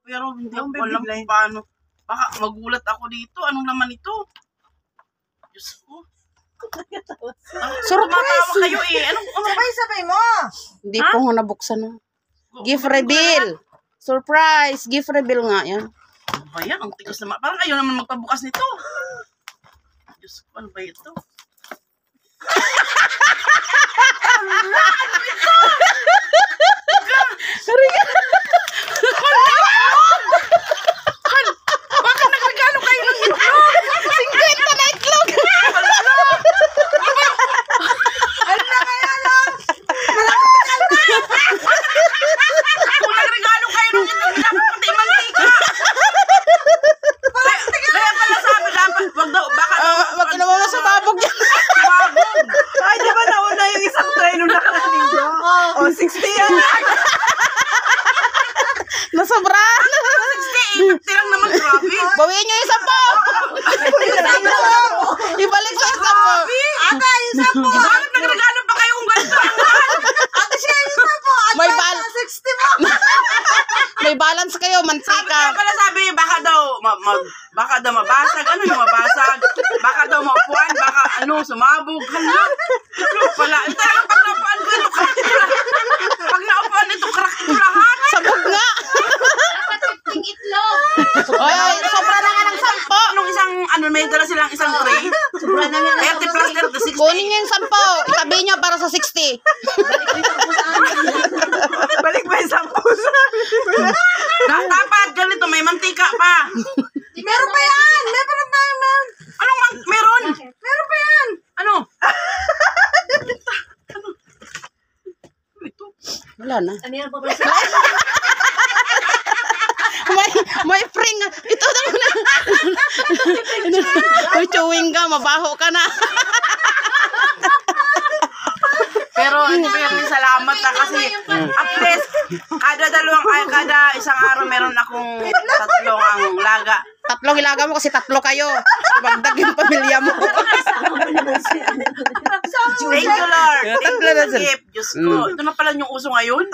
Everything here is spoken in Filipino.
Pero hindi ko alam kung paano. Baka magulat ako dito. Anong laman ito? Diyos ko. Surprise! Kayo eh. Anong Sabay-sabay mo. Hindi po ko nabuksan. Gift reveal. Surprise! Gift reveal nga yan. Ano ba yan? Ang tigas naman. Parang ayaw naman magpabukas nito. Diyos ko, ano ba ito? Bakit nagregalo kayo ng itlog? 50 na itlog! Ano na kaya lang? Kung nagregalo kayo ng itlog, dapat pati mantika. Kaya pala sabi dapat, wag daw, baka daw. Wag na mo sa babog yan. Sababog. Ay, di ba nauna yung isang tray nung nakarating ko? O, 60 yan. Nasobrahan. 60, lang naman, grabe. Bawiin nyo yung 10. Ibalik sa 10. Ata, yung 10. Bakit nagregalo pa kayo kung ganito? Ate siya yung 10. At May may bal- 60 mo. May balance kayo, Kaya mantika. pala sabi, baka daw mabasag. Ano yung mabasag? Baka daw maupuan, baka sumabog. Hala, ito pala. Talagang pag naupuan ko, ito crack ko lahat. Pag naupuan, ito crack ko lahat. Sabog nga. Oy, sobra na nga ng 10. Nung isang, may dala silang isang tray. Sobra na nga. 30 plus 30, 60. Kunin nyo yung 10. Sabi nyo para sa 60. Balik ba yung 10 sa Dapat ganito, may mantika pa. Meron pa yan. Meron tayo, man. Anong meron? Meron pa yan. Ano? Ito. Wala na. Ano yan pa ba siya? May spring. Ito na muna. May chewing gum. Mabaho ka na. Pero salamat na kasi at least kada isang araw meron akong tatlong ang laga. 3 ilaga mo kasi 3 kayo. Ibagdag yung pamilya mo. Thank you, Lord. Thank Tatlo you na sa sila. gift. Diyos ko. Ito na pala yung uso ngayon.